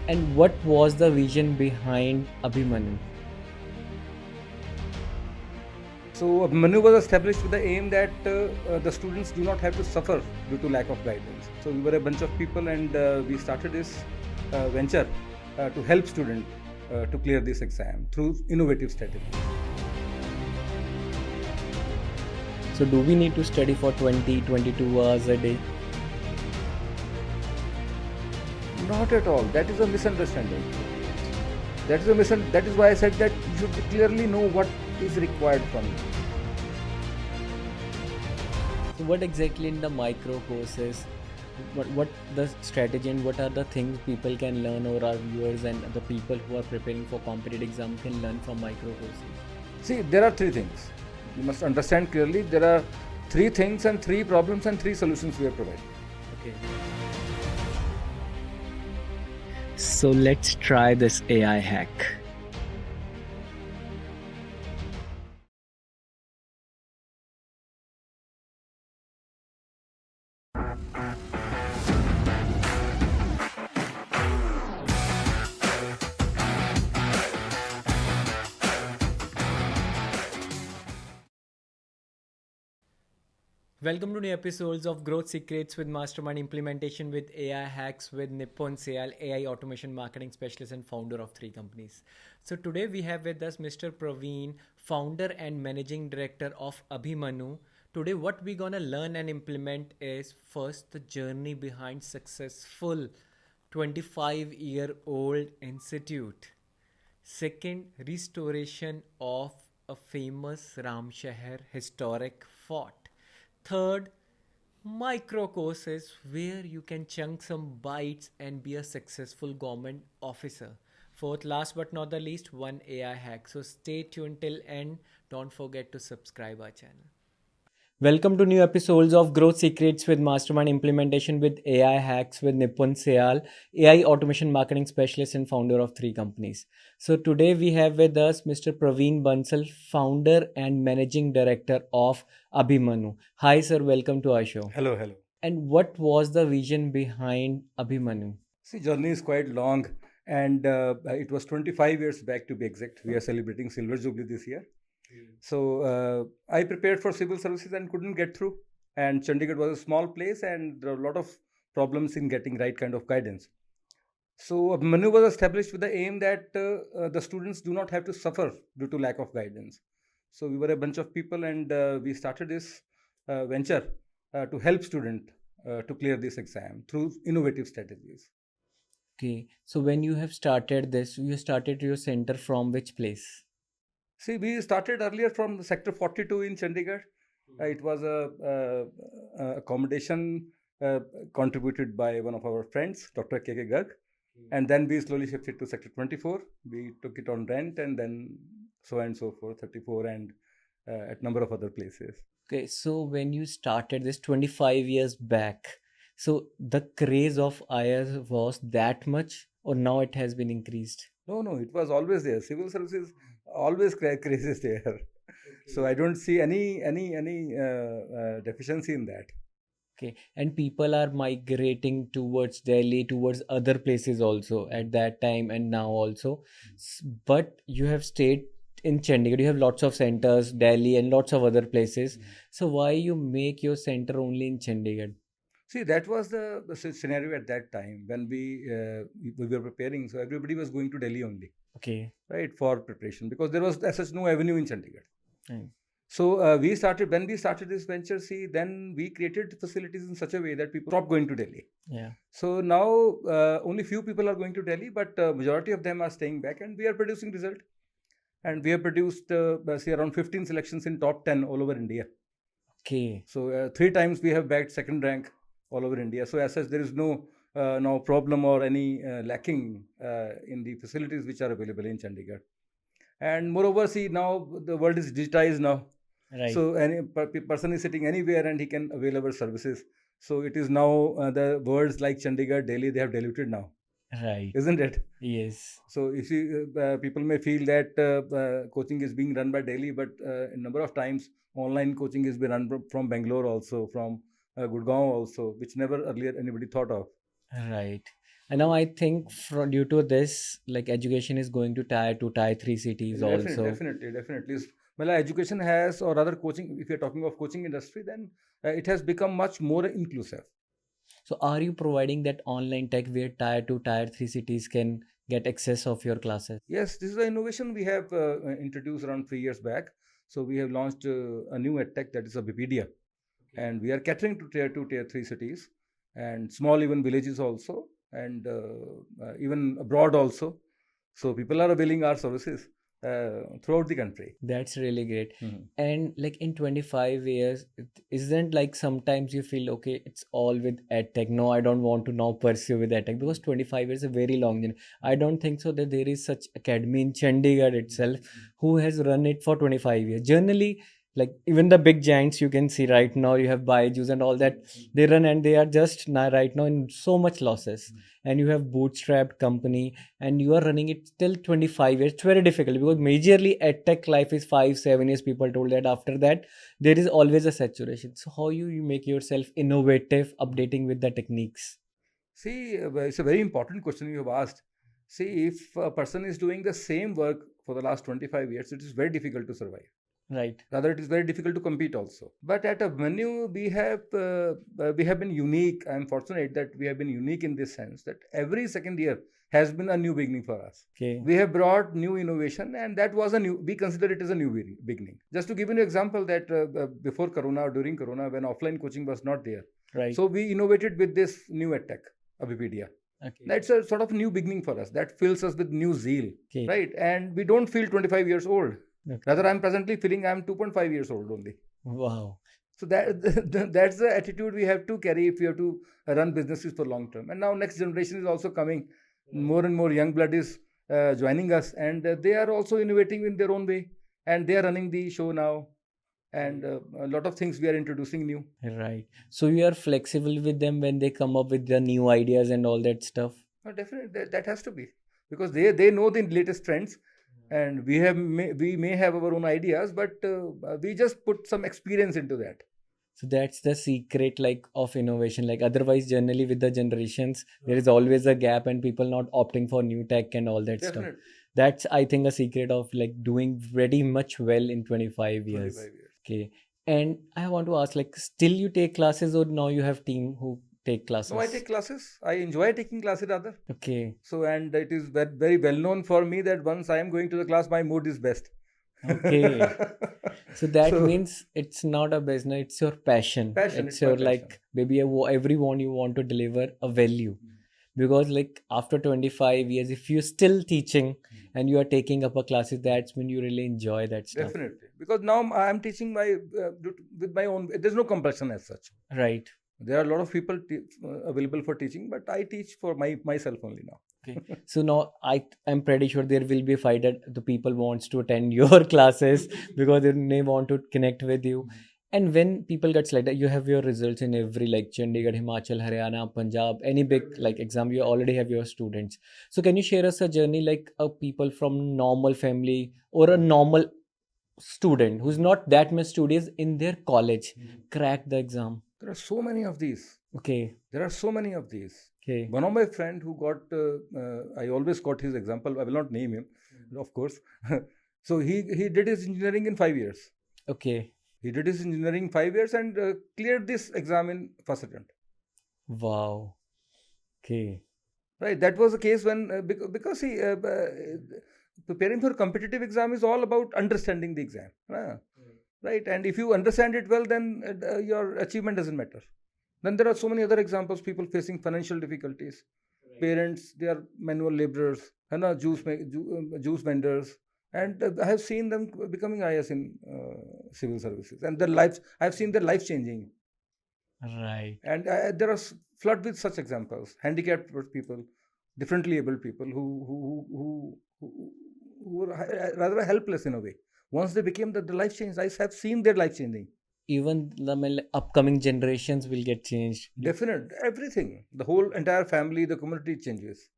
And what was the vision behind Abhimanyu? So Manu was established with the aim that the students do not have to suffer due to lack of guidance. So we were a bunch of people, and we started this venture to help students to clear this exam through innovative strategies. So do we need to study for 20-22 hours a day? Not at all. That is a misunderstanding. That is why I said that you should clearly know what is required from you. So what exactly in the micro courses, what the strategy and what are the things people can learn, or our viewers and the people who are preparing for competitive exam can learn from micro courses? See, there are three things. You must understand clearly. There are three things and three problems and three solutions we are providing. Okay. So let's try this AI hack. Welcome to new episodes of Growth Secrets with Mastermind Implementation with AI Hacks with Nippon Sayal, AI Automation Marketing Specialist and founder of 3 companies. So today we have with us Mr. Parveen, founder and managing director of Abhimanyu. Today what we're gonna learn and implement is first the journey behind successful 25-year-old institute. Second, restoration of a famous Shaher historic fort. Third, micro courses where you can chunk some bytes and be a successful government officer. Fourth, last but not the least, one AI hack. So stay tuned till end. Don't forget to subscribe our channel. Welcome to new episodes of Growth Secrets with Mastermind Implementation with AI Hacks with Nippon Sayal, AI Automation Marketing Specialist and founder of 3 companies. So today we have with us Mr. Parveen Bansal, founder and managing director of Abhimanyu. Hi sir, welcome to our show. Hello, hello. And what was the vision behind Abhimanyu? See, journey is quite long, and it was 25 years back to be exact. We are celebrating Silver Jubilee this year. So I prepared for civil services and couldn't get through. And Chandigarh was a small place, and there are a lot of problems in getting right kind of guidance. So Manu was established with the aim that the students do not have to suffer due to lack of guidance. So we were a bunch of people, and we started this venture to help students to clear this exam through innovative strategies. Okay, so when you have started this, you started your center from which place? See, we started earlier from Sector 42 in Chandigarh. It was a accommodation contributed by one of our friends, Dr. K. Garg. And then we slowly shifted to Sector 24. We took it on rent, and then so and so forth, 34, and at number of other places. Okay, so when you started this 25 years back, so the craze of IR was that much, or now it has been increased? No, no, it was always there. Civil services always crazes there. So I don't see any deficiency in that. Okay, and people are migrating towards Delhi, towards other places also at that time and now also. But you have stayed in Chandigarh, you have lots of centers, Delhi, and lots of other places. So why you make your center only in Chandigarh? See, that was the scenario at that time when we were preparing. So everybody was going to Delhi only, Okay. right, for preparation because there was as such no avenue in Chandigarh. Fine. So when we started this venture, see, then we created facilities in such a way that people stopped going to Delhi. Yeah. So now only few people are going to Delhi, but majority of them are staying back, and we are producing result. And we have produced say around 15 selections in top 10 all over India. Okay. So 3 times we have bagged second rank all over India. So as such, there is no problem or any lacking in the facilities which are available in Chandigarh. And moreover, see, now the world is digitized now. Right. So any person is sitting anywhere and he can avail our services. So it is now the words like Chandigarh, Delhi, they have diluted now, Right. isn't it? Yes. So if you, people may feel that coaching is being run by Delhi, but a number of times online coaching is being run from Bangalore also, from Gurgaon also, which never earlier anybody thought of. Right. And now I think due to this, like education is going to tier 2, tier 3 cities also. Definitely. Well, education has, or rather, coaching. If you're talking of coaching industry, then it has become much more inclusive. So are you providing that online tech where tier 2, tier 3 cities can get access of your classes? Yes, this is an innovation we have introduced around 3 years back. So we have launched a new edtech that is a Wikipedia, and we are catering to tier 2, tier 3 cities, and small even villages also, and even abroad also. So people are availing our services throughout the country. That's really great. Mhm. And like in 25 years, isn't like sometimes you feel okay, it's all with edtech. No, I don't want to now pursue with edtech because 25 years is a very long journey. I don't think so that there is such academy in Chandigarh itself who has run it for 25 years. Generally, like even the big giants you can see right now, you have Byju's and all that, they run and they are just now right now in so much losses. And you have bootstrapped company and you are running it till 25 years. It's very difficult because majorly edtech life is 5 7 years. People told that after that there is always a saturation. So how you make yourself innovative, updating with the techniques? See, it's a very important question you have asked. See, if a person is doing the same work for the last 25 years, it is very difficult to survive. Right. Rather, it is very difficult to compete also. But at a menu, we have been unique. I'm fortunate that we have been unique in this sense that every second year has been a new beginning for us. Okay. We have brought new innovation, and that was a new. We consider it as a new beginning. Just to give you an example, that before Corona or during Corona, when offline coaching was not there, Right. so we innovated with this new edtech, Abhipedia. Okay. That's a sort of new beginning for us. That fills us with new zeal, Okay. right? And we don't feel 25 years old. Okay. Rather, I'm presently feeling I'm 2.5 years old only. Wow. So that's the attitude we have to carry if we have to run businesses for long term. And now next generation is also coming. More and more young blood is joining us, and they are also innovating in their own way. And they are running the show now. And a lot of things we are introducing new. Right. So you are flexible with them when they come up with the new ideas and all that stuff? Definitely, that has to be, because they know the latest trends, and we may have our own ideas, but we just put some experience into that. So that's the secret like of innovation. Like otherwise, generally with the generations, there is always a gap and people not opting for new tech and all that stuff. Definitely. That's I think a secret of like doing very much well in 25 years. 25 years. Okay. And I want to ask, like, still you take classes or now you have team who take classes? No, I take classes. I enjoy taking classes rather. Okay. So, and it is very well known for me that once I am going to the class, my mood is best. Okay. So that means it's not a business, it's your passion. Passion, It's it's my your passion. like maybe everyone you want to deliver a value. Because like after 25 years, if you're still teaching and you are taking up a classes, that's when you really enjoy that stuff. Definitely. Because now I am teaching with my own, there's no compulsion as such. Right. There are a lot of people available for teaching, but I teach for myself only now. Okay. So now I'm pretty sure there will be a fight that the people wants to attend your classes because they want to connect with you. And when people get selected, you have your results in every like Chandigarh, Himachal, Haryana, Punjab, any big like exam, you already have your students. So can you share us a journey like a people from normal family or a normal student who's not that much studious in their college crack the exam? There are so many of these. Okay. There are so many of these. Okay. One of my friend who got, I always got his example. I will not name him, of course. So he did his engineering in 5 years. Okay. He did his engineering 5 years and cleared this exam in first attempt. Wow. Okay. Right. That was the case when because he preparing for a competitive exam is all about understanding the exam. Right. And if you understand it well, then your achievement doesn't matter. Then there are so many other examples, people facing financial difficulties. Right. Parents, they are manual laborers, juice vendors. And I have seen them becoming IS in civil services. And their lives, I have seen their life changing. Right. And there are flood with such examples. Handicapped people, differently abled people who were rather helpless in a way. Once they became the life changed, I have seen their life changing. Even the upcoming generations will get changed. Definite, everything. The whole entire family, the community changes.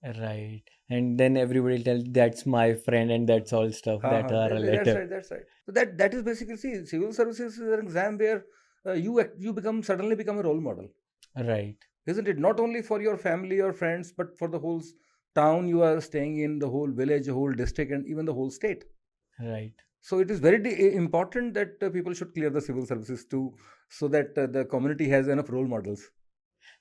Right. And then everybody tell that's my friend and that's all stuff that are related. That's right. So that is basically, see, civil services is an exam where you suddenly become a role model. Right. isn't it? Not only for your family or friends, but for the whole town you are staying in, the whole village, the whole district, and even the whole state. Right. So it is very important that people should clear the civil services too, so that the community has enough role models.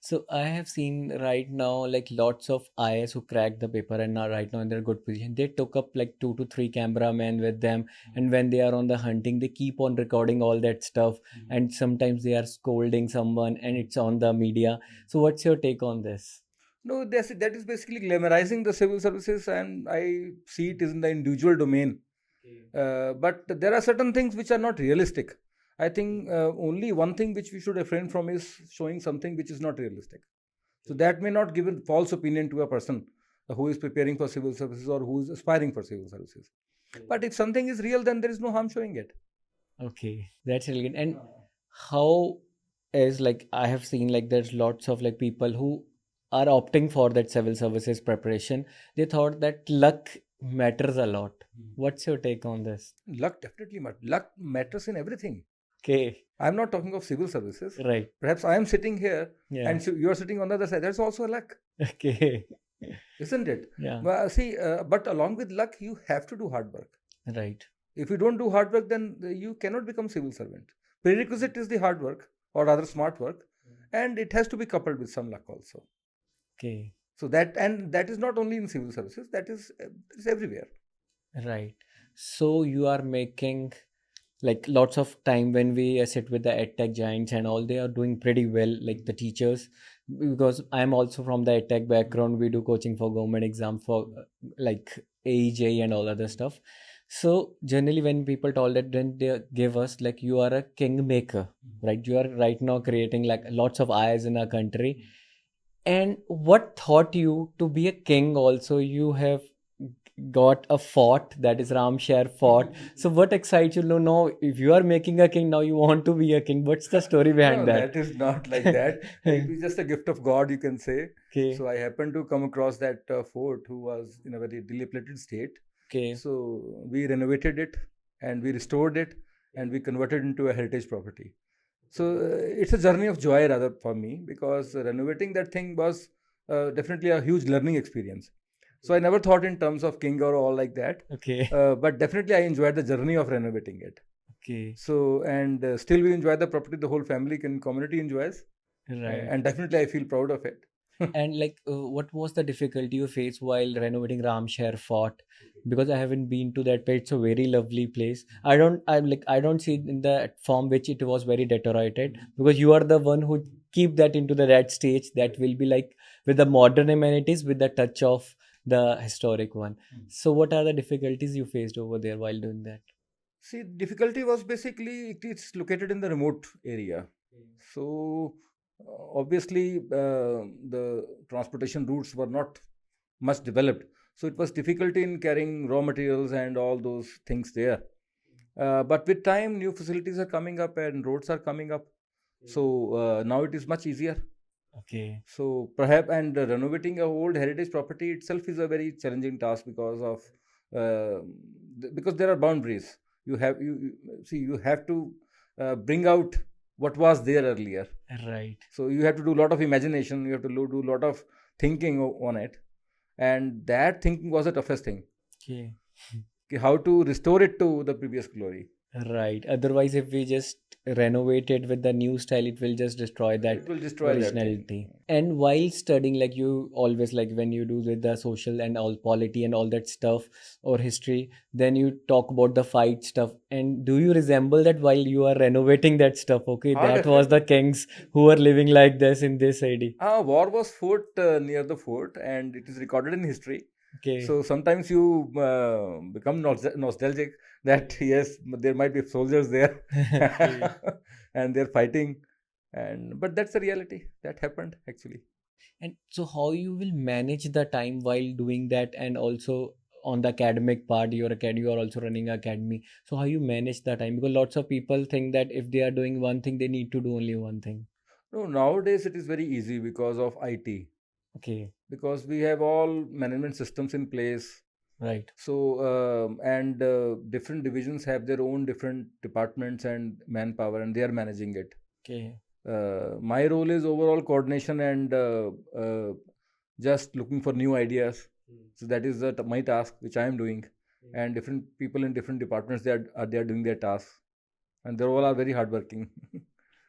So I have seen right now like lots of IS who cracked the paper and now right now in their good position. They took up like 2 to 3 cameramen with them, and when they are on the hunting, they keep on recording all that stuff. And sometimes they are scolding someone, and it's on the media. So what's your take on this? No, that is basically glamorizing the civil services, and I see it is in the individual domain. But there are certain things which are not realistic. I think only one thing which we should refrain from is showing something which is not realistic. So that may not give a false opinion to a person who is preparing for civil services or who is aspiring for civil services. But if something is real, then there is no harm showing it. Okay, that's really good. And how is like I have seen like there's lots of like people who are opting for that civil services preparation. They thought that luck matters a lot. What's your take on this? Luck definitely matters. Luck matters in everything. Okay, I'm not talking of civil services. right. Perhaps I am sitting here Yeah. and so you are sitting on the other side. That's also a luck, Okay. isn't it? Yeah. Well, see, but along with luck, you have to do hard work. Right. If you don't do hard work, then you cannot become civil servant. Prerequisite is the hard work, or rather smart work, and it has to be coupled with some luck also. Okay. So that is not only in civil services, that is everywhere. Right. So you are making like lots of time when we sit with the edtech giants and all, they are doing pretty well, like the teachers, because I'm also from the edtech background. We do coaching for government exam for like AEJ and all other stuff. So generally when people told that, then they give us like you are a kingmaker, right? You are right now creating like lots of eyes in our country. And what taught you to be a king also? You have got a fort, that is Ramshare fort. So what excites you to know if you are making a king now, you want to be a king? What's the story behind No, that? that is not like that. It is just a gift of God, you can say. Okay. So I happened to come across that fort who was in a very dilapidated state. Okay. So we renovated it and we restored it and we converted into a heritage property. So it's a journey of joy rather for me, because renovating that thing was definitely a huge learning experience. So I never thought in terms of king or all like that. Okay. But definitely I enjoyed the journey of renovating it. Okay. So and still we enjoy the property. The whole family and community enjoys, Right. and definitely I feel proud of it. And like, what was the difficulty you faced while renovating Ramshare Fort? Because I haven't been to that place. It's a very lovely place. I don't see it in the form which it was very deteriorated. Because you are the one who keep that into the that stage that will be like with the modern amenities with the touch of the historic one. So what are the difficulties you faced over there while doing that? See, difficulty was basically it's located in the remote area. So obviously the transportation routes were not much developed. So it was difficulty in carrying raw materials and all those things there. But with time, new facilities are coming up and roads are coming up. So now it is much easier. Okay. So perhaps renovating a old heritage property itself is a very challenging task because there are boundaries. You have to bring out what was there earlier. Right. So you have to do a lot of imagination. You have to do a lot of thinking on it, and that thinking was the toughest thing. Okay. How to restore it to the previous glory. Right. Otherwise, if we just renovate it with the new style, it will just destroy that It will destroy that thing. originality. And while studying, like you always like when you do with the social and all polity and all that stuff or history, then you talk about the fight stuff. And do you resemble that while you are renovating that stuff? Okay, Ah, that was the kings who were living like this in this ID. War was fought near the fort, and it is recorded in history. Okay. So sometimes you become nostalgic that yes, there might be soldiers there, Okay. and they're fighting, but that's the reality that happened actually. And so how you will manage the time while doing that, and also on the academic part, you are also running academy. So how you manage the time? Because lots of people think that if they are doing one thing, they need to do only one thing. No, nowadays it is very easy because of IT, Okay. because we have all management systems in place. Right. So and different divisions have their own different departments and manpower, and they are managing it. Okay. My role is overall coordination and just looking for new ideas. So that is my task, which I am doing. And different people in different departments, they are doing their tasks, and they all are very hardworking.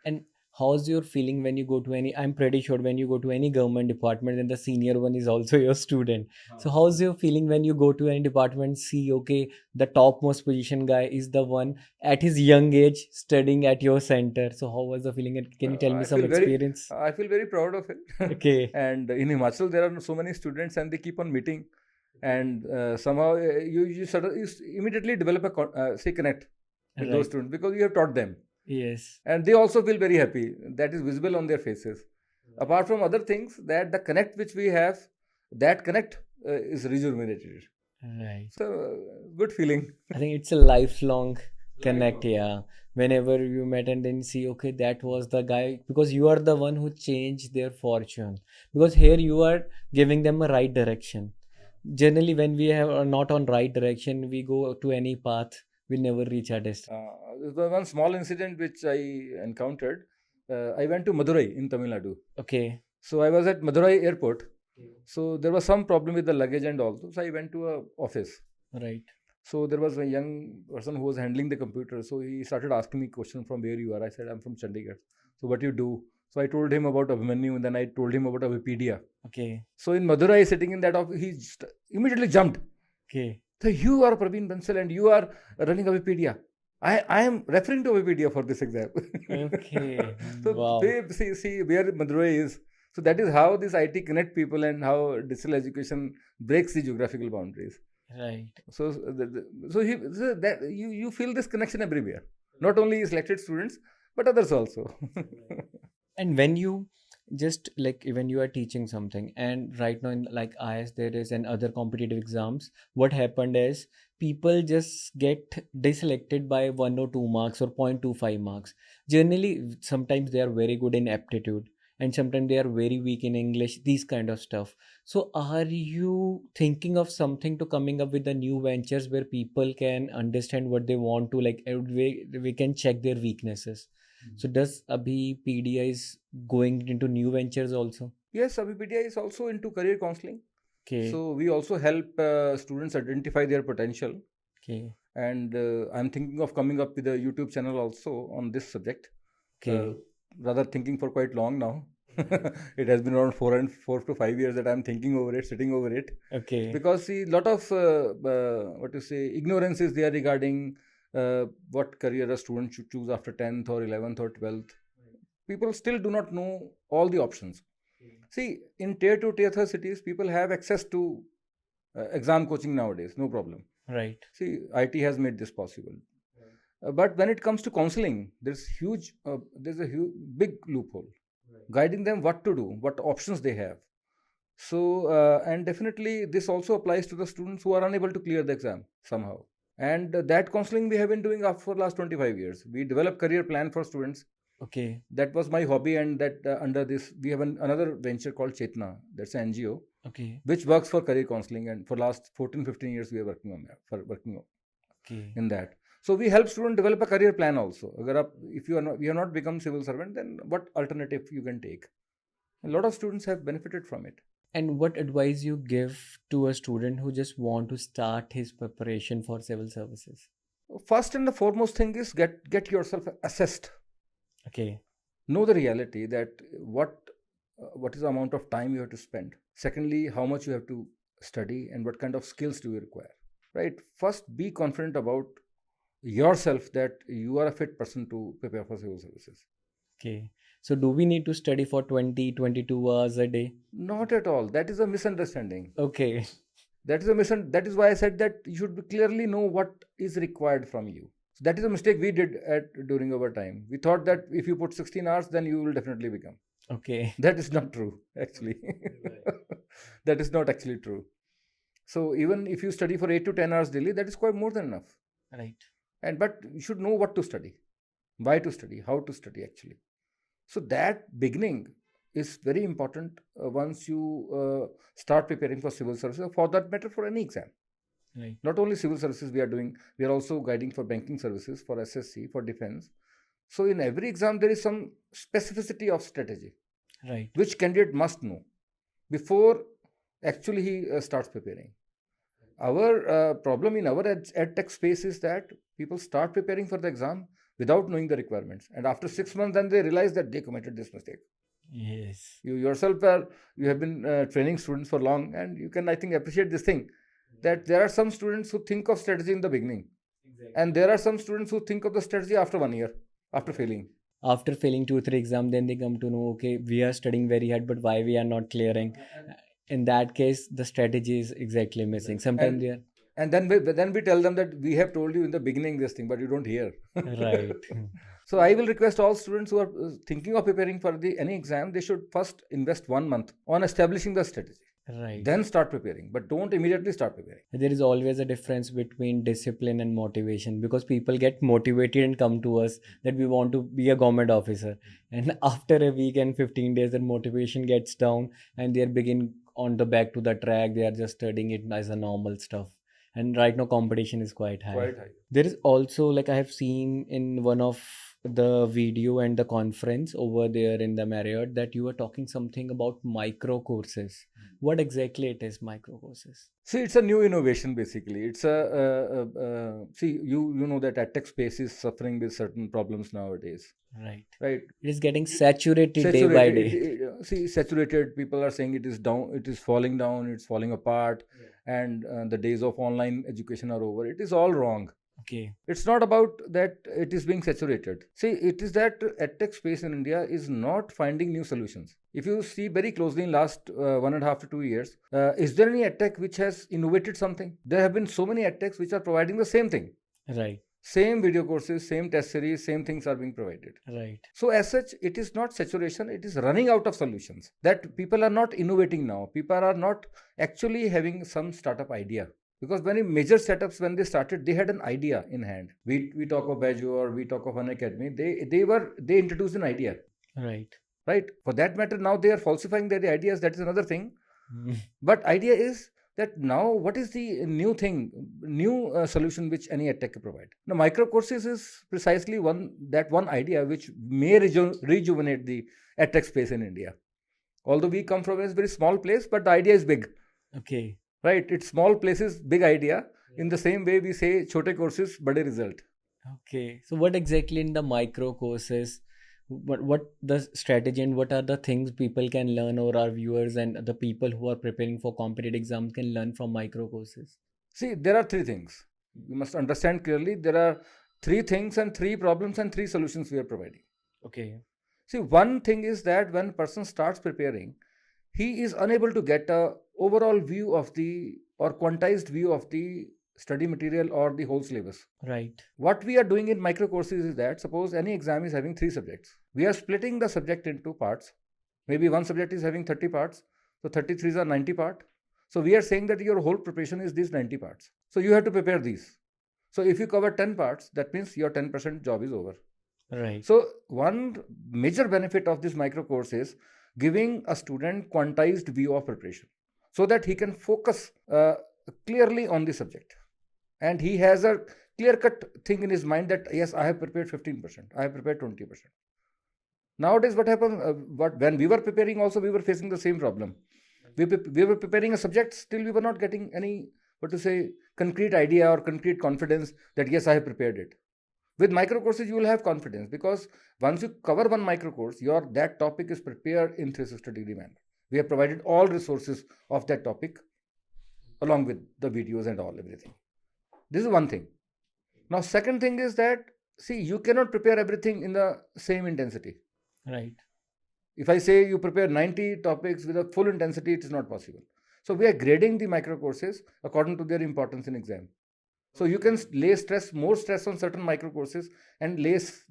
And how's your feeling when you go to any, I'm pretty sure when you go to any government department, then the senior one is also your student. So how's your feeling when you go to any department, see, okay, the topmost position guy is the one at his young age studying at your center. So how was the feeling? And can you tell me some experience? I feel very proud of it. Okay. And in Himachal, there are so many students, and they keep on meeting, and somehow you immediately develop a say connect with those Right. students because you have taught them, Yes. and they also feel very happy. That is visible on their faces. Apart from other things, that the connect which we have, that connect is rejuvenated. Right. So good feeling. I think it's a lifelong connect, yeah. Whenever you met and then see, okay, that was the guy, because you are the one who changed their fortune. Because here you are giving them a right direction. Generally, when we are not on right direction, we go to any path, we never reach our destination. The one small incident which I encountered, I went to Madurai in Tamil Nadu. Okay, So I was at Madurai airport. So there was some problem with the luggage and all. So I went to a office. right. So there was a young person who was handling the computer. So he started asking me questions from where you are. I said, I'm from Chandigarh. So what you do? So I told him about Abhimanyu, and then I told him about Wikipedia. Okay, So in Madurai, sitting in that office, he immediately jumped. okay, So you are Parveen Bansal and you are running a Wikipedia. I am referring to Wikipedia for this exam. okay. So Wow. see where Madurai is. So that is how this IT connect people and how digital education breaks the geographical boundaries. Right. So so that you feel this connection everywhere. Not only selected students, but others also. And when you just like when you are teaching something, and right now in like IS there is and other competitive exams, what happened is people just get deselected by 1 or 2 marks or 0.25 marks. Generally, sometimes they are very good in aptitude, and sometimes they are very weak in English, these kind of stuff. So are you thinking of something to coming up with the new ventures where people can understand what they want to, like we can check their weaknesses? So does Abhipedia is going into new ventures also? Yes, Abhipedia is also into career counseling. Okay, So we also help students identify their potential. okay, And I'm thinking of coming up with a YouTube channel also on this subject. okay, Rather thinking for quite long now. It has been around 4 to 5 years that I'm thinking over it, sitting over it. okay, Because see, lot of what to say, ignorance is there regarding what career a student should choose after 10th or 11th or 12th. People still do not know all the options. See, in tier 2, tier 3 cities, people have access to exam coaching nowadays, no problem. right, See, IT has made this possible. But when it comes to counseling, there's a huge, big loophole. Guiding them what to do, what options they have. So, and definitely this also applies to the students who are unable to clear the exam somehow. And that counseling we have been doing for last 25 years. We develop career plan for students. okay, That was my hobby, and that under this we have another venture called Chetna. That's an NGO okay, which works for career counseling, and for last 14-15 years we are working on that, okay. in that. So we help students develop a career plan also. If you have not become civil servant, then what alternative you can take? A lot of students have benefited from it. And what advice you give to a student who just want to start his preparation for civil services? First and the foremost thing is get yourself assessed. Okay, Know the reality that what is the amount of time you have to spend. Secondly, how much you have to study and what kind of skills do you require. Right. First, be confident about yourself that you are a fit person to prepare for civil services. okay. So do we need to study for 20-22 hours a day? Not at all. That is a misunderstanding. Okay, That is why I said that you should clearly know what is required from you. So that is a mistake we did during our time. We thought that if you put 16 hours, then you will definitely become. okay, That is not true, actually. That is not actually true. So even if you study for 8 to 10 hours daily, that is quite more than enough. right. But you should know what to study, why to study, how to study actually. So that beginning is very important once you start preparing for civil services, for that matter for any exam. Right. Not only civil services we are doing, we are also guiding for banking services, for SSC, for defense. So in every exam, there is some specificity of strategy, Right. which candidate must know before actually he starts preparing. Our problem in our ed tech space is that people start preparing for the exam without knowing the requirements. And after 6 months, then they realize that they committed this mistake. Yes. You yourself you have been training students for long, and you can, I think, appreciate this thing, that there are some students who think of strategy in the beginning, and there are some students who think of the strategy after 1 year, after failing. After failing 2 3 exam, then they come to know, okay, we are studying very hard, but why we are not clearing? In that case, the strategy is exactly missing. Sometimes And they are and then we tell them that we have told you in the beginning this thing, but you don't hear. right. So I will request all students who are thinking of preparing for any exam, they should first invest 1 month on establishing the strategy. Right. Then start preparing, but don't immediately start preparing. There is always a difference between discipline and motivation, because people get motivated and come to us that we want to be a government officer, and after a week and 15 days, their motivation gets down and they begin on the back to the track. They are just studying it as a normal stuff, and right now competition is quite high. Quite high. There is also, like, I have seen in one of the video and the conference over there in the Marriott, that you were talking something about micro courses. What exactly it is, micro courses? See, it's a new innovation basically. It's see, you know that edtech space is suffering with certain problems nowadays. Right. Right. It is getting saturated day by day. See, saturated. People are saying it is down. It is falling down. It's falling apart, and the days of online education are over. It is all wrong. Okay. It's not about that it is being saturated. See, it is that edtech space in India is not finding new solutions. If you see very closely in last 1.5 to 2 years, is there any edtech which has innovated something? There have been so many edtechs which are providing the same thing. Right. Same video courses, same test series, same things are being provided. Right. So as such, it is not saturation, it is running out of solutions. That people are not innovating now. People are not actually having some startup idea. Because many major setups, when they started, they had an idea in hand. We talk of Baju or we talk of an academy. They introduced an idea. Right. Right. For that matter, now they are falsifying their ideas. That is another thing. But idea is that now what is the new thing, new solution which any edtech can provide? Now, micro courses is precisely one idea which may rejuvenate the edtech space in India. Although we come from a very small place, but the idea is big. Okay. Right, it's small places, big idea. In the same way, we say chote courses, bade result. Okay, so what exactly in the micro courses? What the strategy and what are the things people can learn, or our viewers and the people who are preparing for competitive exams can learn from micro courses? See, there are 3 things. You must understand clearly. There are 3 things and 3 problems and 3 solutions we are providing. Okay. See, one thing is that when a person starts preparing, he is unable to get a overall view of the or quantized view of the study material or the whole syllabus. Right. What we are doing in micro courses is that suppose any exam is having 3 subjects. We are splitting the subject into parts. Maybe one subject is having 30 parts. So 33s are 90 part. So we are saying that your whole preparation is these 90 parts. So you have to prepare these. So if you cover 10 parts, that means your 10% job is over. Right. So one major benefit of this micro course is giving a student quantized view of preparation so that he can focus clearly on the subject. And he has a clear-cut thing in his mind that, yes, I have prepared 15%, I have prepared 20%. Nowadays, what happens, when we were preparing also, we were facing the same problem. We were preparing a subject, still we were not getting any, concrete idea or concrete confidence that, yes, I have prepared it. With micro courses, you will have confidence because once you cover one micro course, that topic is prepared in 360-degree manner. We have provided all resources of that topic along with the videos and everything. This is one thing. Now, second thing is that, see, you cannot prepare everything in the same intensity. Right. If I say you prepare 90 topics with a full intensity, it is not possible. So we are grading the micro courses according to their importance in exam. So you can lay more stress on certain micro courses and less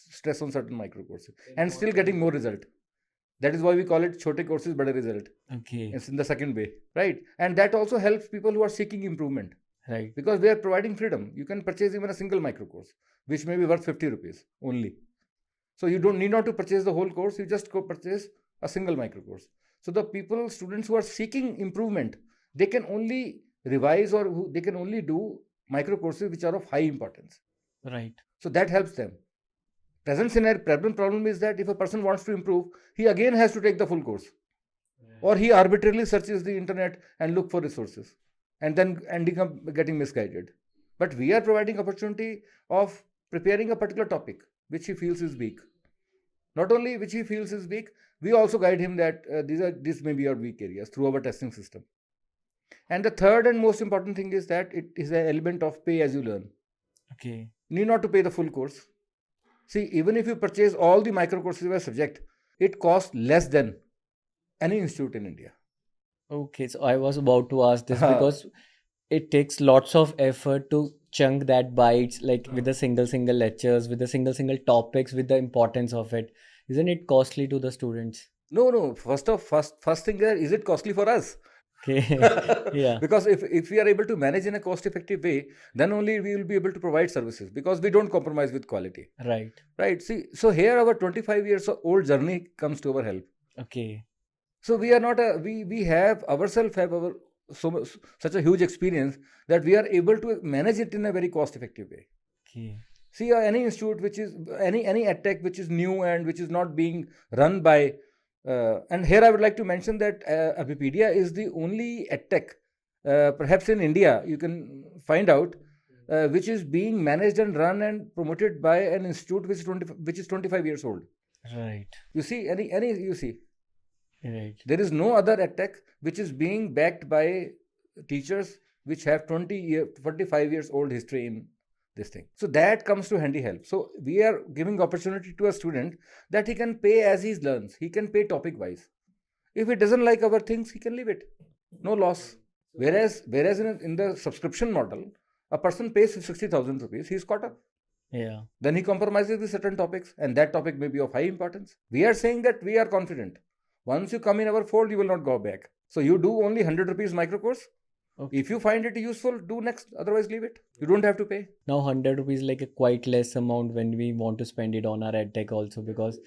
stress on certain micro courses and still getting more result. That is why we call it chote courses, bade result. Okay. It's in the second way, right? And that also helps people who are seeking improvement. Right. Because they are providing freedom. You can purchase even a single micro course, which may be worth 50 rupees only. So you don't need not to purchase the whole course. You just go purchase a single micro course. So the students who are seeking improvement, they can only revise or they can only do micro courses which are of high importance. Right. So that helps them present scenario, problem is that if a person wants to improve, he again has to take the full course, or he arbitrarily searches the internet and look for resources, and then ending up getting misguided. But we are providing opportunity of preparing a particular topic which he feels is weak. Not only which he feels is weak, we also guide him that these may be your weak areas through our testing system. And the third and most important thing is that it is an element of pay as you learn. Okay. You need not to pay the full course. See, even if you purchase all the micro courses by subject, it costs less than any institute in India. Okay, so I was about to ask this because it takes lots of effort to chunk that bites, like with the single lectures, with the single topics, with the importance of it. Isn't it costly to the students? No. First thing there, is it costly for us? Okay. Yeah. Because if we are able to manage in a cost effective way, then only we will be able to provide services, because we don't compromise with quality. Right. See, so here our 25 years old journey comes to our help. Okay. So we are not we have ourselves have our such a huge experience that we are able to manage it in a very cost effective way. Okay. See, any institute which is any edtech which is new and which is not being run by and here I would like to mention that Abhipedia is the only edtech perhaps in India you can find out which is being managed and run and promoted by an institute which is 25 years old. Right. You see, any you see. Right. There is no other edtech which is being backed by teachers which have 25 years old history in this thing. So that comes to handy help. So we are giving opportunity to a student that he can pay as he learns. He can pay topic wise. If he doesn't like our things, he can leave it. No loss. Whereas in the subscription model, a person pays 60,000 rupees, he's caught up. Yeah. Then he compromises with certain topics, and that topic may be of high importance. We are saying that we are confident. Once you come in our fold, you will not go back. So you do only 100 rupees micro course. Okay. If you find it useful, do next. Otherwise, leave it. You don't have to pay. Now 100 rupees like a quite less amount when we want to spend it on our edtech also, because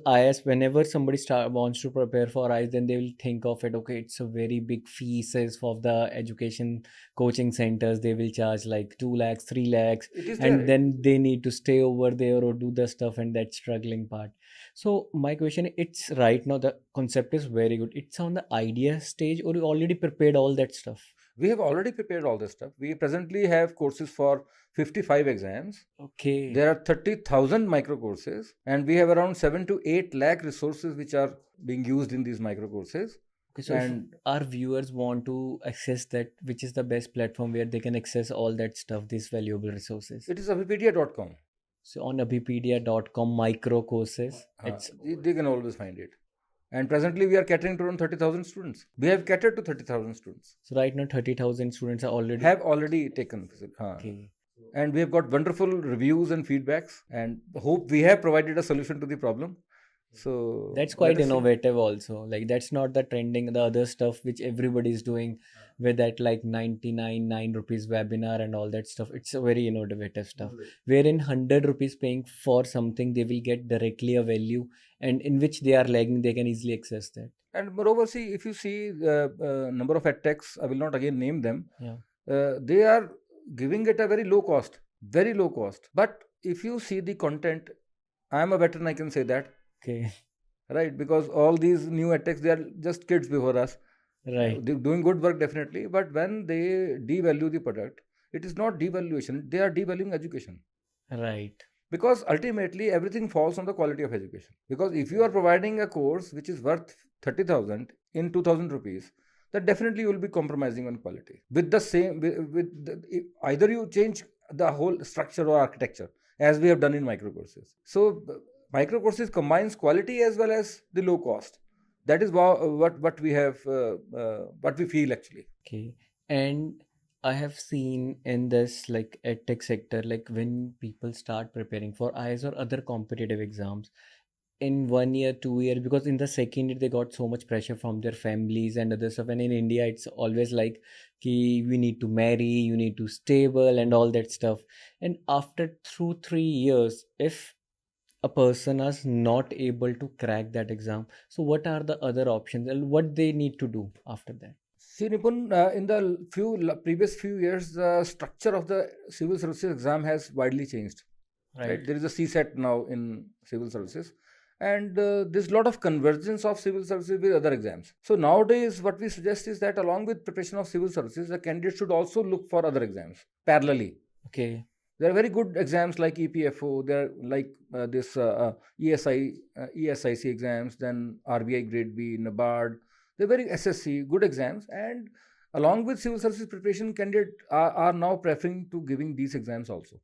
IS, whenever somebody wants to prepare for IS, then they will think of it. Okay, it's a very big fees of the education coaching centers. They will charge like 2 lakhs, 3 lakhs, and then they need to stay over there or do the stuff, and that struggling part. So my question, it's right now the concept is very good. It's on the idea stage, or you already prepared all that stuff? We have already prepared all this stuff. We presently have courses for 55 exams. Okay. There are 30,000 micro courses, and we have around 7 to 8 lakh resources which are being used in these micro courses. Okay, so if our viewers want to access that, which is the best platform where they can access all that stuff, these valuable resources? It is abhipedia.com. So on abhipedia.com, micro courses, they can always find it. And presently we are catering to around 30,000 students. We have catered to 30,000 students. So right now 30,000 students have already taken. Okay. And we have got wonderful reviews and feedbacks, and hope we have provided a solution to the problem. So that's quite innovative also. Like that's not the trending, the other stuff which everybody is doing with that like 9 rupees webinar and all that stuff. It's a very innovative stuff. Wherein 100 rupees paying for something, they will get directly a value, and in which they are lagging, they can easily access that. And moreover, see, if you see the number of edtechs, I will not again name them. Yeah. They are giving it a very low cost. But if you see the content, I am a veteran, I can say that. Okay. Right, because all these new edtechs, they are just kids before us. Right. They're doing good work definitely, but when they devalue the product, it is not devaluation, they are devaluing education. Right. Because ultimately everything falls on the quality of education. Because if you are providing a course which is worth 30,000 in 2,000 rupees, then definitely you will be compromising on quality. With the same, either you change the whole structure or architecture, as we have done in micro courses. So micro courses combines quality as well as the low cost. That is what we have, what we feel actually. Okay. And I have seen in this like edtech sector, like when people start preparing for IS or other competitive exams in 1 year, 2 years, because in the second year they got so much pressure from their families and other stuff. And in India, it's always like, we need to marry, you need to stable and all that stuff. And after 3 years, if a person is not able to crack that exam, so what are the other options and what they need to do after that? See, Nipun, in the previous few years, the structure of the civil services exam has widely changed. right? There is a CSET now in civil services, and there's a lot of convergence of civil services with other exams. So nowadays, what we suggest is that along with preparation of civil services, the candidate should also look for other exams parallelly. Okay. There are very good exams like EPFO. There are like this ESIC exams, then RBI Grade B, NABARD. They're very SSC, good exams. And along with civil services preparation, candidates are now preferring to giving these exams also.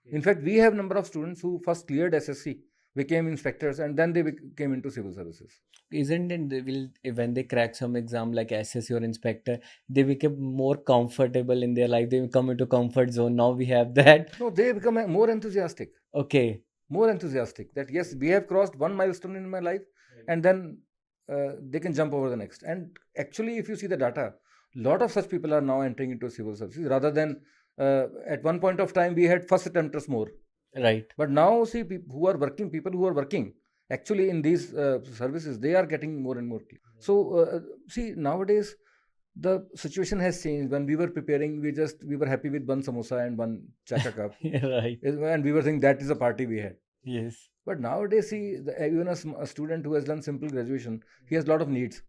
In fact, we have number of students who first cleared SSC, became inspectors, and then they came into civil services. Isn't it when they crack some exam like SSC or inspector, they become more comfortable in their life, they come into comfort zone. Now we have that. No, they become more enthusiastic. Okay. More enthusiastic that yes, we have crossed one milestone in my life, and then they can jump over the next. And actually, if you see the data, a lot of such people are now entering into civil services rather than at one point of time we had first attempters more. Right. But now see people who are working actually in these services, they are getting more and more clear. So see, nowadays the situation has changed. When we were preparing, we were happy with one samosa and one chacha cup. Right. And we were thinking that is a party we had. Yes. But nowadays, see, even a student who has done simple graduation, he has a lot of needs.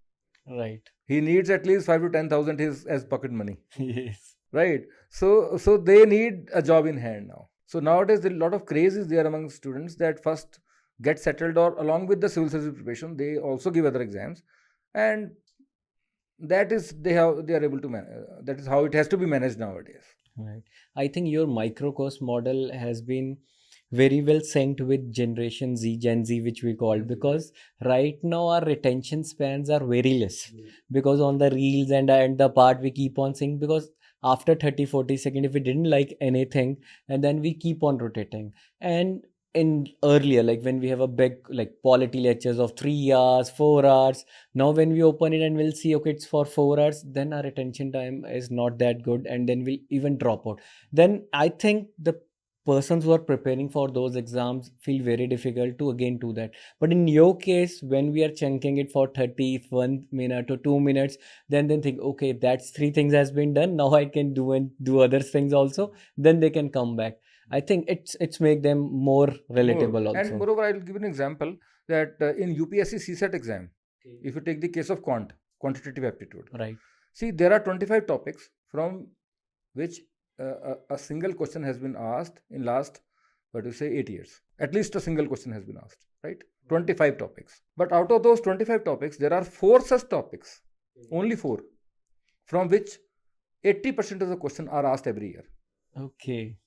Right. He needs at least 5 to 10,000 as pocket money. Yes. Right. So they need a job in hand now. So nowadays, a lot of craze is there among students that first get settled, or along with the civil service preparation, they also give other exams, and that is they are able to manage. That is how it has to be managed nowadays. Right. I think your micro course model has been very well synced with Generation Z, Gen Z, which we call, because right now our retention spans are very less, because on the reels and the part we keep on seeing, because after 30-40 seconds, if we didn't like anything, and then we keep on rotating. And in earlier, like when we have a big like polity lectures of 3 hours, 4 hours, now when we open it and we'll see, okay, it's for 4 hours, then our retention time is not that good, and then we'll even drop out. Then I think the persons who are preparing for those exams feel very difficult to again do that. But in your case, when we are chunking it for 31 minute or 2 minutes, then think, okay, that's 3 things has been done, now I can do other things also, then they can come back. I think it's make them more relatable also. And moreover, I will give an example that in UPSC CSET exam, if you take the case of quantitative aptitude, right? See, there are 25 topics from which a single question has been asked in last, 8 years. At least a single question has been asked, right? 25 topics. But out of those 25 topics, there are 4 such topics, only 4, from which 80% of the question are asked every year. Okay.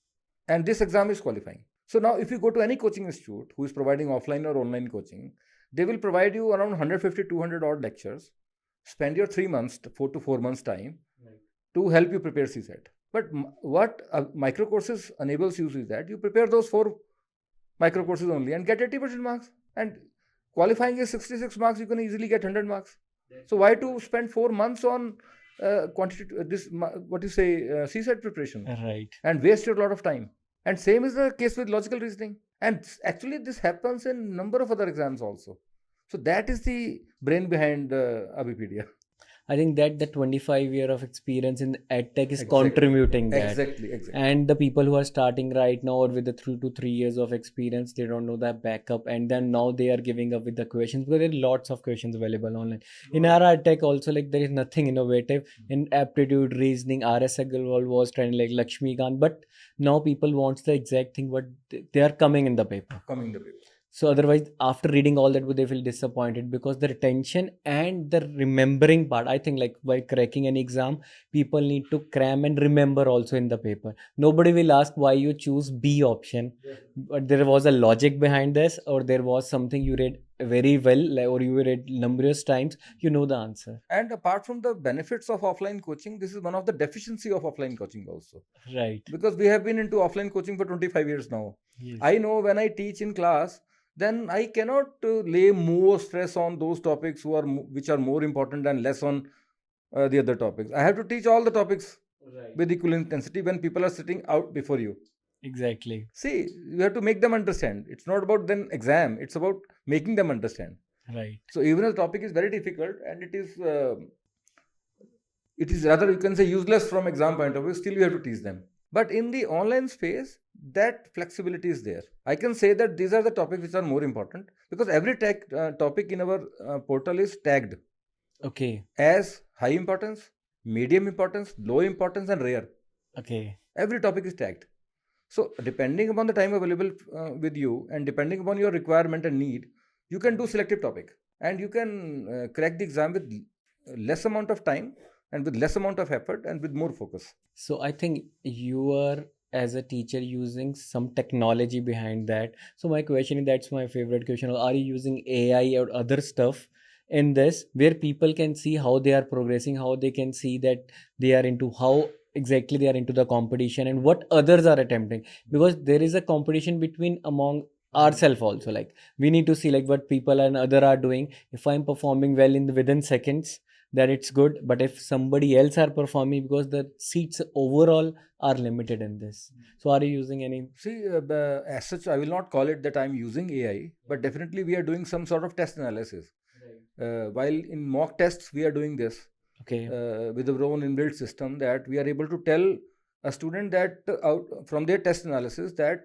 And this exam is qualifying. So now if you go to any coaching institute who is providing offline or online coaching, they will provide you around 150, 200 odd lectures, spend your 3 months, 4 to 4 months time to help you prepare CSET. But what micro courses enables you is that you prepare those 4 micro courses only and get 80% marks. And qualifying is 66 marks, you can easily get 100 marks. So why to spend 4 months on CSET preparation? Right. And waste your lot of time. And same is the case with logical reasoning. And actually this happens in number of other exams also. So that is the brain behind Abhipedia. I think that the 25 year of experience in EdTech is contributing that. Exactly. And the people who are starting right now or with the 2 to 3 years of experience, they don't know that backup, and then now they are giving up with the questions, because there are lots of questions available online. In our EdTech also, like there is nothing innovative. In aptitude, reasoning, R.S. Agarwal was trying like Lakshmikant, but now people want the exact thing what they are coming in the paper. So otherwise, after reading all that, they feel disappointed, because the retention and the remembering part, I think like while cracking an exam, people need to cram and remember also in the paper. Nobody will ask why you choose B option, but there was a logic behind this, or there was something you read very well, or you read numerous times, you know the answer. And apart from the benefits of offline coaching, this is one of the deficiency of offline coaching also. Right. Because we have been into offline coaching for 25 years now. Yes. I know when I teach in class, then I cannot lay more stress on those topics which are more important and less on the other topics. I have to teach all the topics with equal intensity when people are sitting out before you. Exactly. See, you have to make them understand. It's not about then exam, it's about making them understand. Right. So even if the topic is very difficult and it is rather, you can say, useless from exam point of view, still you have to teach them. But in the online space, that flexibility is there. I can say that these are the topics which are more important, because every topic in our portal is tagged Okay. as high importance, medium importance, low importance, and rare. Okay. Every topic is tagged. So, depending upon the time available with you, and depending upon your requirement and need, you can do selective topic, and you can crack the exam with less amount of time and with less amount of effort and with more focus. So I think you are, as a teacher, using some technology behind that. So my question is, that's my favorite question. Are you using AI or other stuff in this, where people can see how they are progressing, how they can see that they are into, how exactly they are into the competition and what others are attempting? Because there is a competition between among ourselves also. Like, we need to see like what people and other are doing. If I'm performing well in the within seconds, then it's good. But if somebody else are performing, because the seats overall are limited in this. So are you using any? See, as such, I will not call it that I'm using AI, but definitely we are doing some sort of test analysis. While in mock tests, we are doing this Okay. with our own inbuilt system, that we are able to tell a student that out from their test analysis that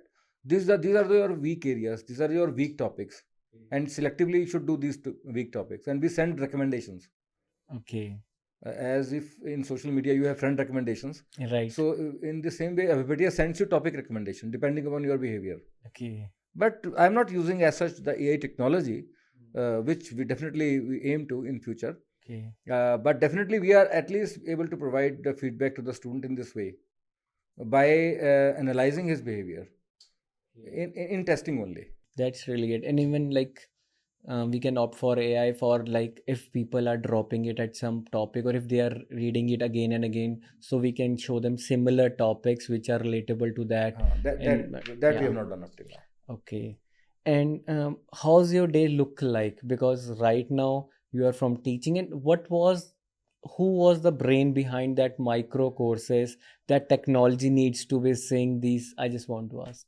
these are your weak areas, these are your weak topics, and selectively you should do these weak topics, and we send recommendations. Okay. As if in social media you have friend recommendations. Right. So in the same way, Wikipedia sends you topic recommendation depending upon your behavior. Okay. But I'm not using as such the AI technology, which we aim to in future. Okay. But definitely we are at least able to provide the feedback to the student in this way by analyzing his behavior in testing only. That's really good. And even like, we can opt for AI for like if people are dropping it at some topic, or if they are reading it again and again, so we can show them similar topics which are relatable to that. That Yeah. we have not done up till now. Okay. And how's your day look like? Because right now you are from teaching, and who was the brain behind that micro courses that technology needs to be seeing these? I just want to ask.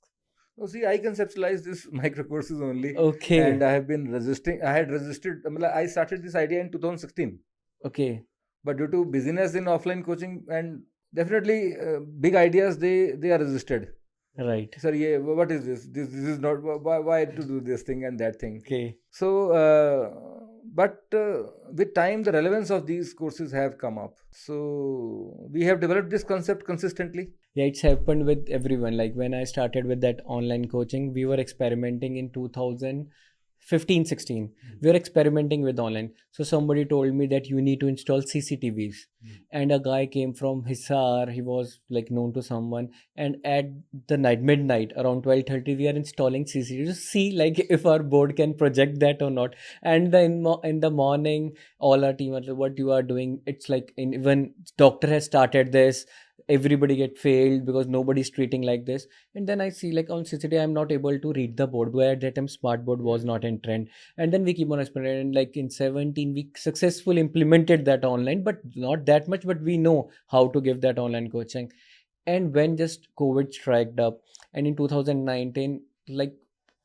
Oh, see, I conceptualized this micro courses only, Okay. and I have been resisting. I had resisted. I started this idea in 2016, Okay. but due to busyness in offline coaching and definitely big ideas, they are resisted. Right. Sir, yeah, what is this? This is not why to do this thing and that thing. Okay. So, but with time, the relevance of these courses have come up. So we have developed this concept consistently. Yeah, it's happened with everyone. Like when I started with that online coaching, we were experimenting in 2015-16. We were experimenting with online. So somebody told me that you need to install CCTVs. And a guy came from Hisar. He was like known to someone. And at the night, midnight, around 12:30, we are installing CCTVs to see like if our board can project that or not. And in the morning, all our team are like, what you are doing. It's like even doctor has started this. Everybody get failed because nobody's treating like this. And then I see like on CCTV I'm not able to read the board, where at that time smart board was not in trend. And then we keep on experimenting, and like in 17 we successfully implemented that online, but not that much, but we know how to give that online coaching. And when just COVID struck up, and in 2019, like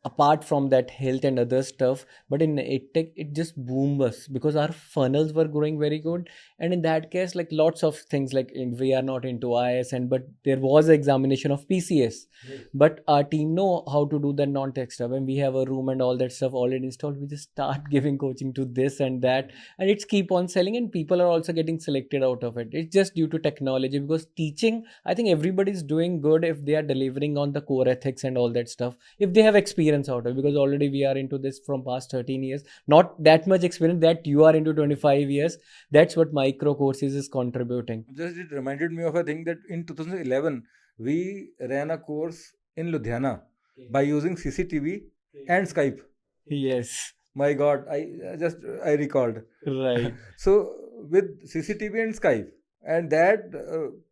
apart from that health and other stuff, but in edtech it just boomed us because our funnels were growing very good. And in that case, like lots of things, like we are not into IS, and but there was an examination of PCS. Yes. But our team know how to do the non-tech stuff, and we have a room and all that stuff already installed. We just start giving coaching to this and that, and it's keep on selling, and people are also getting selected out of it. It's just due to technology, because teaching, I think everybody's doing good if they are delivering on the core ethics and all that stuff, if they have experience out of it. Because already we are into this from past 13 years, not that much experience that you are into 25 years. That's what micro courses is contributing. Just it reminded me of a thing that in 2011 we ran a course in Ludhiana by using CCTV and Skype. Yes. My God, I recalled. Right. So with CCTV and Skype and that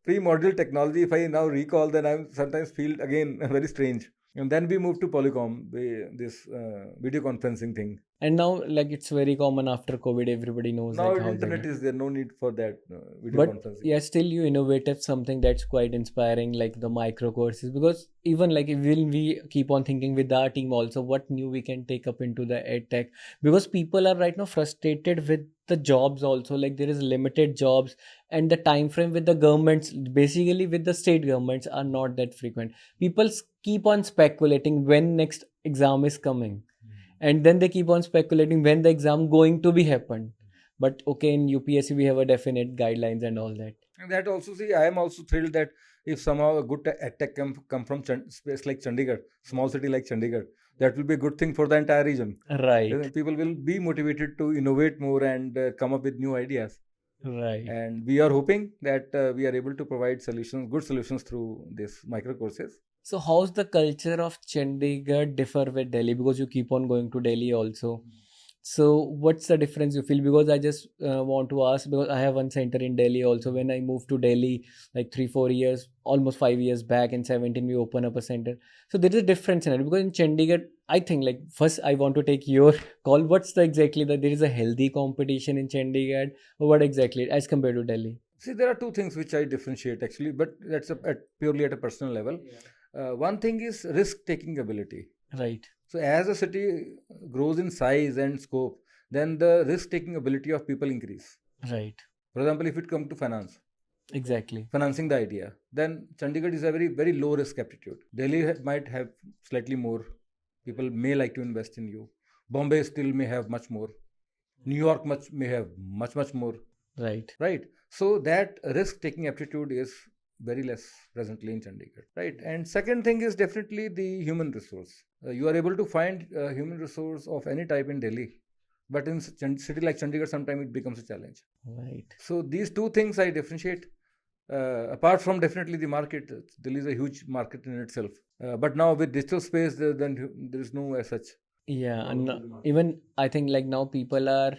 pre-module technology, if I now recall, then I sometimes feel again very strange. And then we moved to Polycom, this video conferencing thing. And now, like, it's very common after COVID, everybody knows Now like how they internet do. is there, no need for that video But conferencing. yeah, still you innovative something that's quite inspiring, like the micro courses. Because even like will we keep on thinking with our team also what new we can take up into the ed tech, because people are right now frustrated with the jobs also, like there is limited jobs, and the time frame with the governments, basically with the state governments, are not that frequent. People keep on speculating when next exam is coming, and then they keep on speculating when the exam going to be happened. But okay, in UPSC we have a definite guidelines and all that. And that also, see, I am also thrilled that if somehow a good tech come from space like Chandigarh, small city like Chandigarh, that will be a good thing for the entire region. Right, People will be motivated to innovate more and come up with new ideas. right. And we are hoping that we are able to provide good solutions through these micro courses. So how's the culture of Chandigarh differ with Delhi? Because you keep on going to Delhi also. So what's the difference you feel? Because I just want to ask, because I have one center in Delhi also. When I moved to Delhi like 3-4 years, almost 5 years back in 17, we open up a center. So there is a difference in it, because in Chandigarh, I think like first I want to take your call. What's the exactly that there is a healthy competition in Chandigarh, or what exactly as compared to Delhi? See, there are two things which I differentiate actually, but that's purely at a personal level. One thing is risk taking ability. Right, So, as a city grows in size and scope, then the risk taking ability of people increase. right, For example, if it comes to finance, exactly. financing the idea, then Chandigarh is a very low risk aptitude. Delhi might have slightly more. People may like to invest in you. Bombay still may have much more. New York may have much more. Right. Right. So that risk taking aptitude is very less presently in Chandigarh. Right. And second thing is definitely the human resource. You are able to find human resource of any type in Delhi, but in city like Chandigarh, sometimes it becomes a challenge. Right. So these two things I differentiate. Apart from definitely the market, Delhi is a huge market in itself. But now with digital space, then there is no as such. Yeah, and even I think like now people are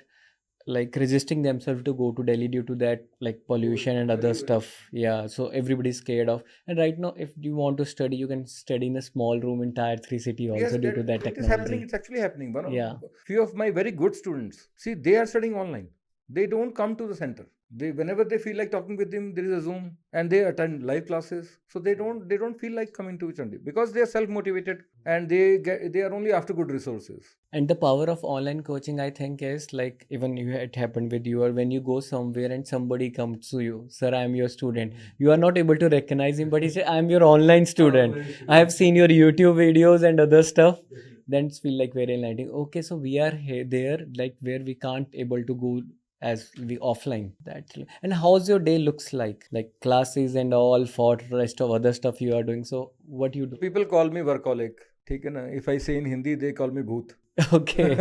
like resisting themselves to go to Delhi due to that like pollution and other stuff. Yeah, so everybody's scared of. And right now, if you want to study, you can study in a small room in tier 3 city Yes, also due to that it is happening. technology. It's actually happening. Yeah, Few of my very good students, see, they are studying online. They don't come to the center. They whenever they feel like talking with him, there is a Zoom, and they attend live classes. So they don't feel like coming to Chandi because they are self motivated and they are only after good resources. and the power of online coaching, I think, is like even you it happened with you, or when you go somewhere and somebody comes to you, sir, I am your student. You are not able to recognize him, but he say, I am your online student. I have seen your YouTube videos and other stuff. Then it's feel like very enlightening. Okay, so we are here there, like where we can't able to go as we offline. That and how's your day looks like classes and all for rest of other stuff you are doing. So what you do? People call me workaholic. ठीक है ना? If I say in Hindi, they call me bhoot. Okay.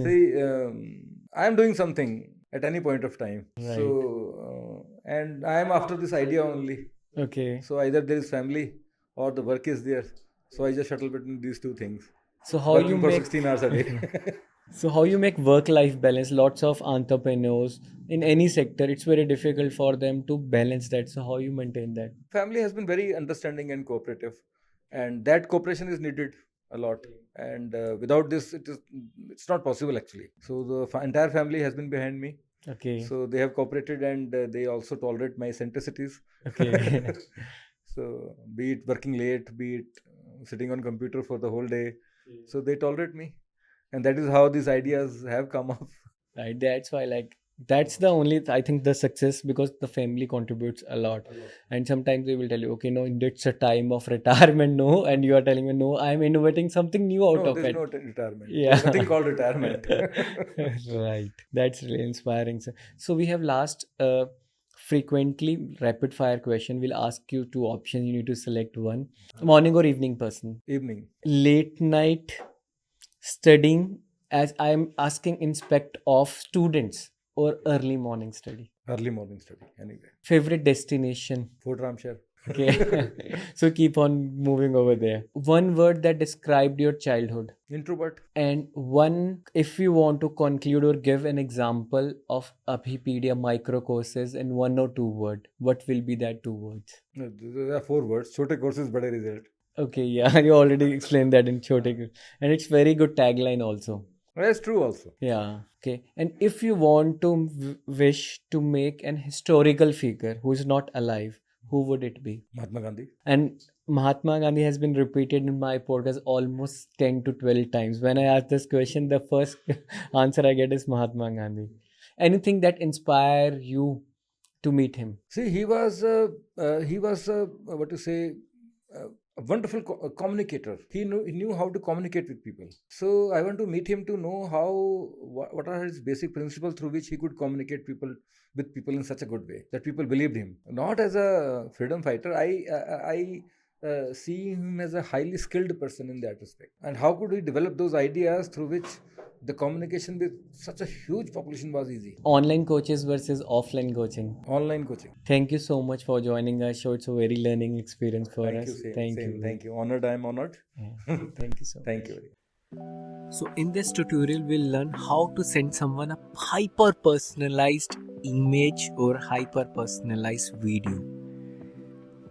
See, I am doing something at any point of time. Right. So, and I am after this idea only. Okay. So either there is family or the work is there. So I just shuttle between these two things. So how Working you for make 16 hours a day. so how you make work-life balance? Lots of entrepreneurs in any sector, it's very difficult for them to balance that. So how you maintain that? Family has been very understanding and cooperative, and that cooperation is needed a lot. And without this, it's not possible actually. So the entire family has been behind me. Okay. So they have cooperated and they also tolerate my eccentricities. Okay. So be it working late, be it sitting on computer for the whole day, so they tolerate me, and that is how these ideas have come up. Right. That's why that's the only I think the success, because the family contributes a lot. And sometimes they will tell you, okay, no, it's a time of retirement, no, and you are telling me, no, I'm innovating something new out No, of there's it. no retirement. Yeah. There's nothing called retirement. Right. That's really inspiring. So we have last frequently rapid fire question. We'll ask you two options. You need to select one. Morning or evening person? Evening. Late night studying, as I'm asking inspect of students, or early morning study? Early morning study, anyway. Favorite destination? Fort Ramshar. Okay. So keep on moving over there. One word that described your childhood. Introvert. And one, if you want to conclude or give an example of Abhipedia micro courses in 1 or 2 words, what will be that 2 words? No, there are 4 words. Chote courses, bade result. Okay, yeah, you already explained that in Chote Good. And it's very good tagline also. That's true also. Yeah, okay. And if you want to wish to make an historical figure who is not alive, who would it be? Mahatma Gandhi. And Mahatma Gandhi has been repeated in my podcast almost 10 to 12 times. When I ask this question, the first answer I get is Mahatma Gandhi. Anything that inspire you to meet him? See, he was what to say, a wonderful communicator. He knew how to communicate with people. So I want to meet him to know how what are his basic principles through which he could communicate people with people in such a good way that people believed him. Not as a freedom fighter. I see him as a highly skilled person in that respect. And how could he develop those ideas through which the communication with such a huge population was easy? Online coaches versus offline coaching. Online coaching. Thank you so much for joining our show. It's a very learning experience for Thank us. you, same, Thank same. you. Thank you. Honored, I am honored. Yeah. Thank you so much. Thank you. So in this tutorial, we'll learn how to send someone a hyper-personalized image or hyper-personalized video.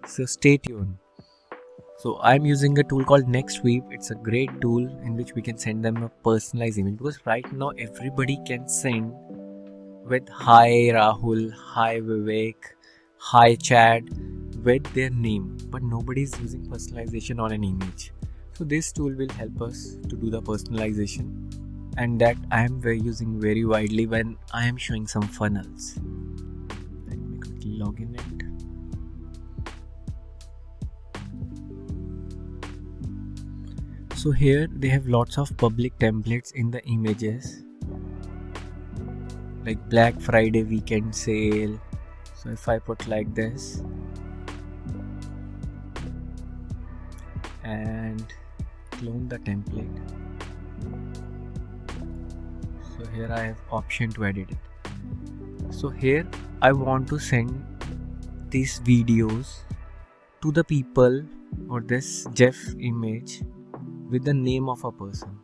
So stay tuned. So I'm using a tool called NextWeave. It's a great tool in which we can send them a personalized image, because right now everybody can send with hi Rahul, hi Vivek, hi Chad with their name, but nobody is using personalization on an image. So this tool will help us to do the personalization, and that I am using very widely when I am showing some funnels. Let me quickly log in it. So here they have lots of public templates in the images, like Black Friday weekend sale. So if I put like this and clone the template, so here I have option to edit it. So here I want to send these videos to the people, or this GIF image with the name of a person.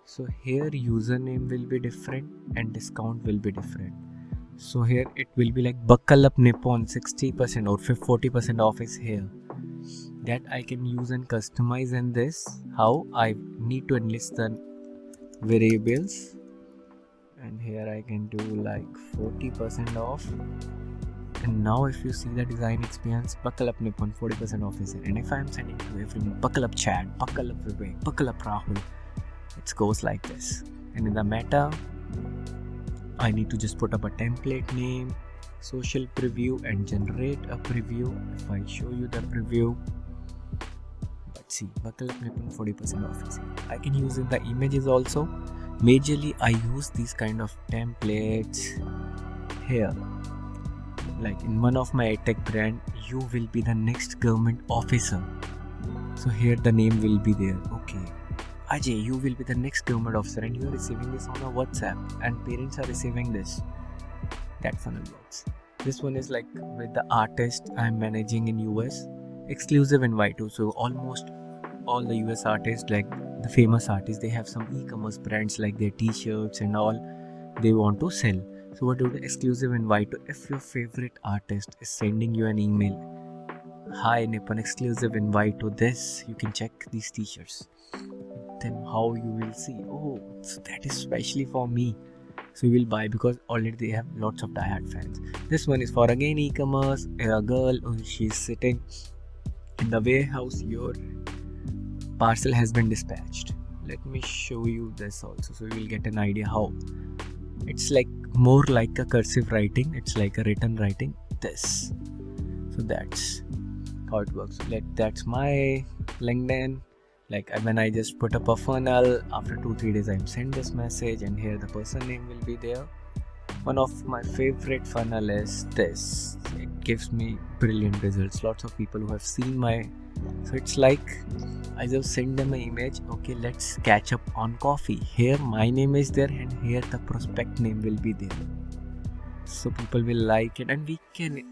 So here username will be different and discount will be different. So here it will be like buckle up Nippon 60% or 40% off is here. That I can use and customize in this. How I need to enlist the variables, and here I can do like 40% off. And now if you see the design experience, buckle up Nippon 40% off is here. And if I am sending to everyone, buckle up Chad, buckle up Vivek, buckle up Rahul, it goes like this. And in the meta, I need to just put up a template name, social preview, and generate a preview. If I show you the preview, let's see, buckle up Nippon 40% off is here. I can use in the images also. Majorly I use these kind of templates here. Like in one of my edtech brand, you will be the next government officer. So here the name will be there. Okay, Ajay, you will be the next government officer, and you are receiving this on a WhatsApp, and parents are receiving this. That funnel works. This one is like with the artist I'm managing in US, exclusive invite to. So almost all the US artists, like the famous artists, they have some e-commerce brands like their t-shirts and all they want to sell. So what do the exclusive invite to? If your favorite artist is sending you an email, hi Nippon, exclusive invite to this, you can check these t-shirts. Then how you will see, oh, so that is specially for me. So you will buy because already they have lots of diehard fans. This one is for again e-commerce, a girl, oh, she's sitting in the warehouse, your parcel has been dispatched. Let me show you this also, so you will get an idea how. It's like more like a cursive writing, it's like a written writing, this. So that's how it works. That's my LinkedIn. Like when I just put up a funnel, after 2-3 days I send this message, and here the person name will be there. One of my favorite funnel is this. It gives me brilliant results. Lots of people who have seen my, so it's like I just send them an image. Okay, let's catch up on coffee. Here my name is there, and here the prospect name will be there. So people will like it, and we can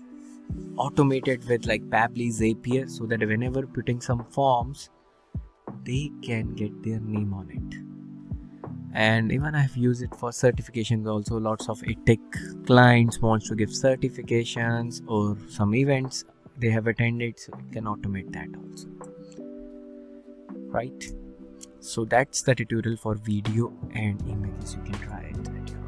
automate it with like Pabbly, Zapier, so that whenever putting some forms, they can get their name on it. And even I've used it for certifications also. Lots of edtech clients wants to give certifications or some events they have attended, so it can automate that also. right? So that's the tutorial for video and images. You can try it at your